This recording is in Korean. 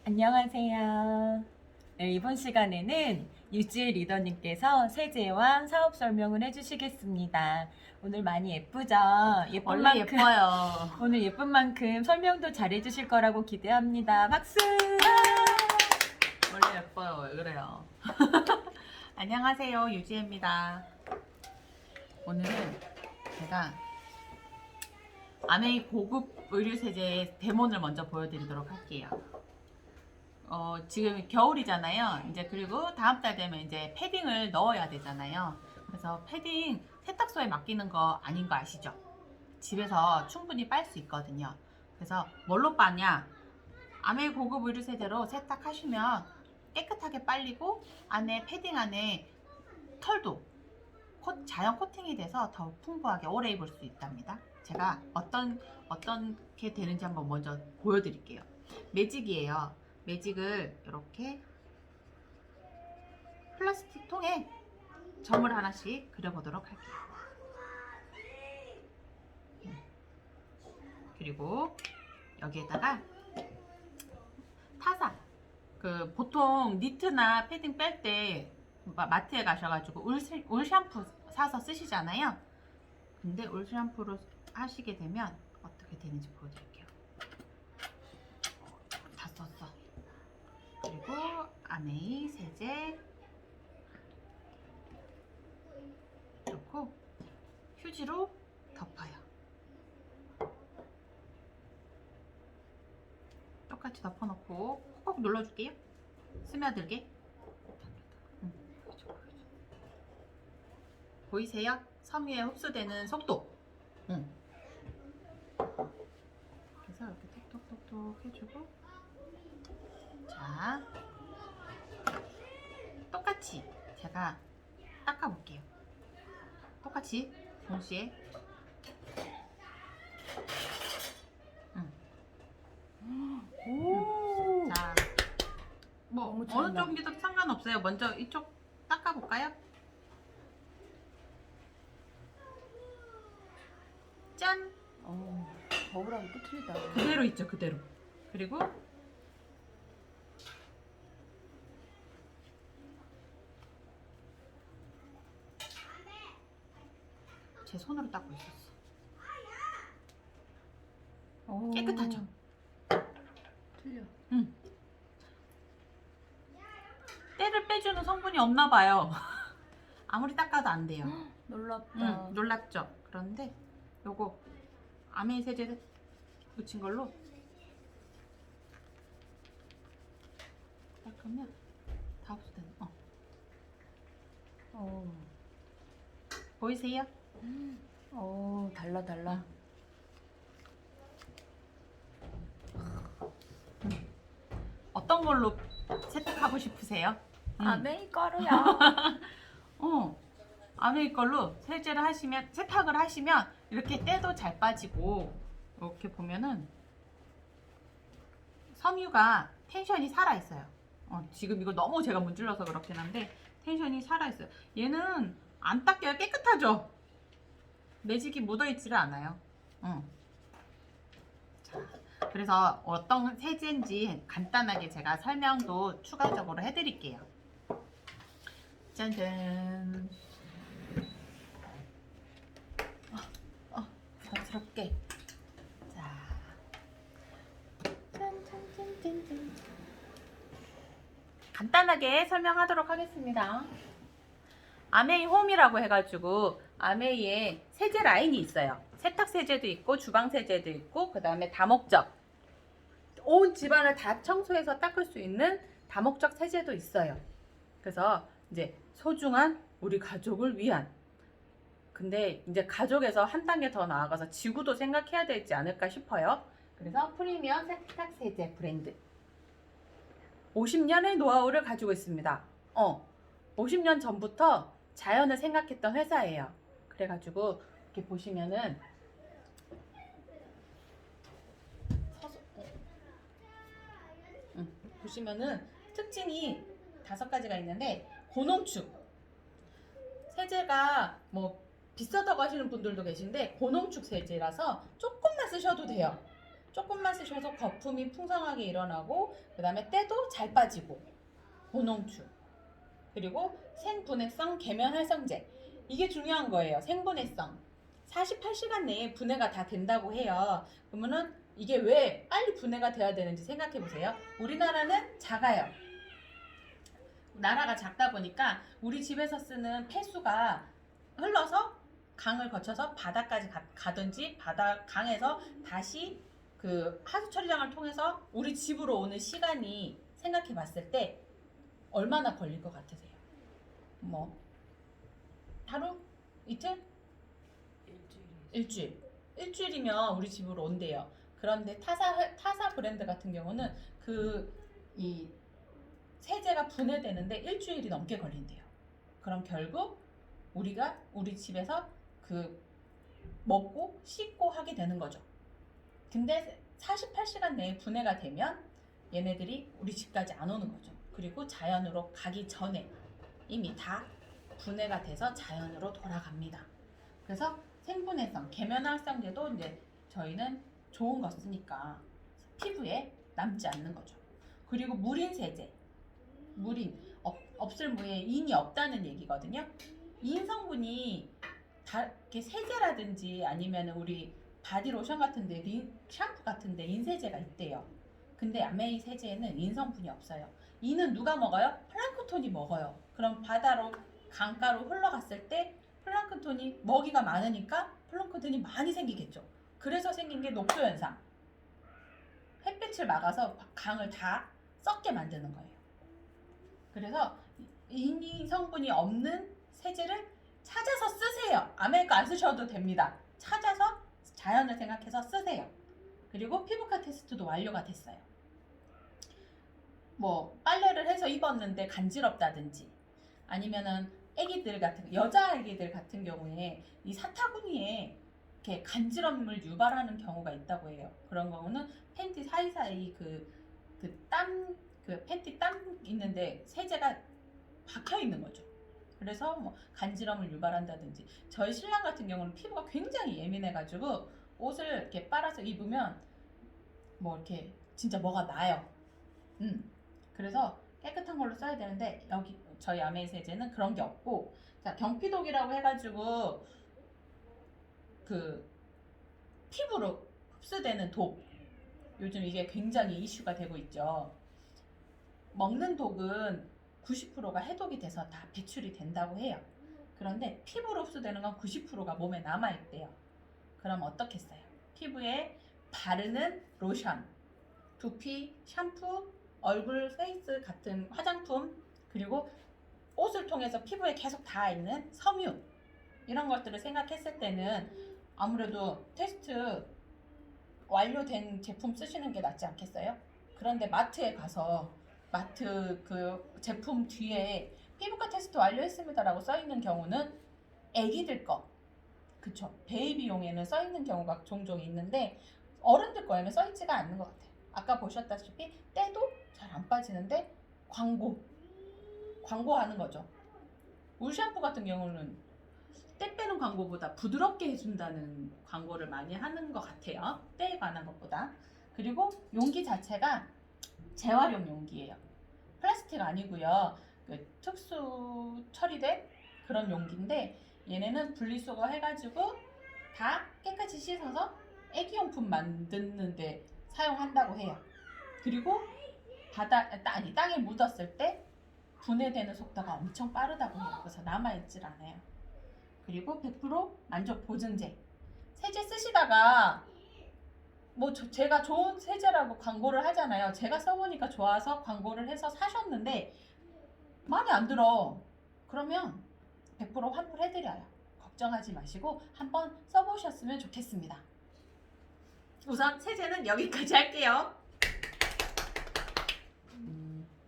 안녕하세요. 네, 이번 시간에는 유지혜 리더님께서 세제와 사업 설명을 해주시겠습니다. 오늘 많이 예쁘죠? 예쁜 원래 만큼 예뻐요. 오늘 예쁜 만큼 설명도 잘 해주실 거라고 기대합니다. 박수! 원래 예뻐요. 왜 그래요? 안녕하세요. 유지혜입니다. 오늘은 제가 아메이 고급 의류세제의 데몬을 먼저 보여드리도록 할게요. 지금 겨울이잖아요. 이제 그리고 다음 달 되면 이제 패딩을 넣어야 되잖아요. 그래서 패딩 세탁소에 맡기는 거 아닌 거 아시죠? 집에서 충분히 빨 수 있거든요. 그래서 뭘로 빠냐? 아메이 고급 의류세제로 세탁하시면 깨끗하게 빨리고 안에 패딩 안에 털도 자연 코팅이 돼서 더 풍부하게 오래 입을 수 있답니다. 제가 어떻게 되는지 한번 먼저 보여드릴게요. 매직이에요. 매직을 이렇게 플라스틱 통에 점을 하나씩 그려보도록 할게요. 그리고 여기에다가 타사, 보통 니트나 패딩 뺄 때 마트에 가셔가지고 울 샴푸 사서 쓰시잖아요. 근데 울 샴푸로 하시게 되면 어떻게 되는지 보여드릴게요. 다 썼어. 그리고 아메이 세제 넣고 휴지로 덮어요. 똑같이 덮어놓고 꼭 눌러줄게요. 스며들게. 보이세요? 섬유에 흡수되는 속도. 그래서 이렇게 톡톡톡톡 해주고, 자, 똑같이 제가 닦아볼게요. 똑같이 동시에. 오! 자, 뭐 너무 어느 잘한다. 쪽이든 상관없어요. 먼저 이쪽 닦아볼까요? 짠! 거울하고 또 틀리다. 그대로 있죠, 그대로. 그리고 제 손으로 닦고 있었어. 오. 깨끗하죠? 틀려. 때를 빼주는 성분이 없나 봐요. 아무리 닦아도 안 돼요. 놀랍다. 놀랍죠? 그런데 요거 아메이 세제 묻힌 걸로 닦으면 다 흡수되는. 오. 보이세요? 오, 달라. 어떤 걸로 세탁하고 싶으세요? 아메이 거루야. 아메이 걸로 세탁을 하시면 이렇게 때도 잘 빠지고, 이렇게 보면은 섬유가 텐션이 살아있어요. 지금 이거 너무 제가 문질러서 그렇긴 한데 텐션이 살아있어요. 얘는 안 닦여요. 깨끗하죠? 매직이 묻어있지를 않아요. 자, 그래서 어떤 세제인지 간단하게 제가 설명도 추가적으로 해드릴게요. 짠짠. 부담스럽게. 자, 짠짠짠짠짠. 간단하게 설명하도록 하겠습니다. 아메이 홈이라고 해가지고 아메이에 세제 라인이 있어요. 세탁 세제도 있고 주방 세제도 있고, 그 다음에 다목적, 온 집안을 다 청소해서 닦을 수 있는 다목적 세제도 있어요. 그래서 이제 소중한 우리 가족을 위한, 근데 이제 가족에서 한 단계 더 나아가서 지구도 생각해야 되지 않을까 싶어요. 그래서 프리미엄 세탁 세제 브랜드 50년의 노하우를 가지고 있습니다. 50년 전부터 자연을 생각했던 회사예요. 그래가지고 이렇게 보시면은 보시면은 특징이 5가지가 있는데, 고농축 세제가 뭐 비싸다고 하시는 분들도 계신데 고농축 세제라서 조금만 쓰셔도 돼요. 조금만 쓰셔도 거품이 풍성하게 일어나고 그 다음에 때도 잘 빠지고 고농축 그리고 생분해성 계면활성제 이게 중요한 거예요. 생분해성 48시간 내에 분해가 다 된다고 해요. 그러면은 이게 왜 빨리 분해가 돼야 되는지 생각해 보세요. 우리나라는 작아요. 나라가 작다 보니까 우리 집에서 쓰는 폐수가 흘러서 강을 거쳐서 바다까지 가든지 강에서 다시 그 하수 처리장을 통해서 우리 집으로 오는 시간이 생각해 봤을 때 얼마나 걸릴 것 같으세요? 뭐 하루? 이틀? 일주일이면 우리 집으로 온대요. 그런데 타사 브랜드 같은 경우는 이 세제가 분해되는데 일주일이 넘게 걸린대요. 그럼 결국 우리가 우리 집에서 먹고 씻고 하게 되는 거죠. 근데 48시간 내에 분해가 되면 얘네들이 우리 집까지 안 오는 거죠. 그리고 자연으로 가기 전에 이미 다 분해가 돼서 자연으로 돌아갑니다. 그래서 생분해성, 계면활성제도 이제 저희는 좋은 거 쓰니까 피부에 남지 않는 거죠. 그리고 무린 세제, 없을 무에 인이 없다는 얘기거든요. 인 성분이 이렇게 세제라든지 아니면 우리 바디로션 같은데, 샴푸 같은데 인세제가 있대요. 근데 아메이 세제에는 인 성분이 없어요. 인은 누가 먹어요? 플랑크톤이 먹어요. 그럼 바다로 강가로 흘러갔을 때 플랑크톤이 먹이가 많으니까 플랑크톤이 많이 생기겠죠. 그래서 생긴 게 녹조 현상. 햇빛을 막아서 강을 다 썩게 만드는 거예요. 그래서 인 성분이 없는 세제를 찾아서 쓰세요. 아메리카 안 쓰셔도 됩니다. 찾아서 자연을 생각해서 쓰세요. 그리고 피부과 테스트도 완료가 됐어요. 뭐 빨래를 해서 입었는데 간지럽다든지 아니면은 여자 아기들 같은 경우에 이 사타구니에 이렇게 간지럼을 유발하는 경우가 있다고 해요. 그런 경우는 팬티 사이사이 팬티 땀 있는데 세제가 박혀 있는 거죠. 그래서 뭐 간지럼을 유발한다든지 저희 신랑 같은 경우는 피부가 굉장히 예민해가지고 옷을 이렇게 빨아서 입으면 뭐 이렇게 진짜 뭐가 나요. 그래서 깨끗한 걸로 써야 되는데 여기 저희 아메이 세제는 그런 게 없고 자 경피독이라고 해가지고 피부로 흡수되는 독 요즘 이게 굉장히 이슈가 되고 있죠. 먹는 독은 90%가 해독이 돼서 다 배출이 된다고 해요. 그런데 피부로 흡수되는 건 90%가 몸에 남아있대요. 그럼 어떻게 써요? 피부에 바르는 로션, 두피, 샴푸, 얼굴, 페이스 같은 화장품 그리고 옷을 통해서 피부에 계속 닿아있는 섬유 이런 것들을 생각했을 때는 아무래도 테스트 완료된 제품 쓰시는 게 낫지 않겠어요? 그런데 마트에 가서 마트 제품 뒤에 피부과 테스트 완료했습니다라고 써있는 경우는 애기들 거 그쵸 베이비용에는 써있는 경우가 종종 있는데 어른들 거에는 써있지가 않는 것 같아요. 아까 보셨다시피 때도 잘 안 빠지는데 광고하는 거죠. 울 샴푸 같은 경우는 때 빼는 광고보다 부드럽게 해준다는 광고를 많이 하는 것 같아요. 때에 관한 것보다. 그리고 용기 자체가 재활용 용기예요. 플라스틱 아니고요. 특수 처리된 그런 용기인데 얘네는 분리수거 해가지고 다 깨끗이 씻어서 애기용품 만드는데 사용한다고 해요. 그리고 땅에 묻었을 때 분해되는 속도가 엄청 빠르다고 해요. 그래서 남아있질 않아요. 그리고 100% 만족 보증제. 세제 쓰시다가 제가 좋은 세제라고 광고를 하잖아요. 제가 써보니까 좋아서 광고를 해서 사셨는데 마음에 안 들어. 그러면 100% 환불해드려요. 걱정하지 마시고 한번 써보셨으면 좋겠습니다. 우선 세제는 여기까지 할게요.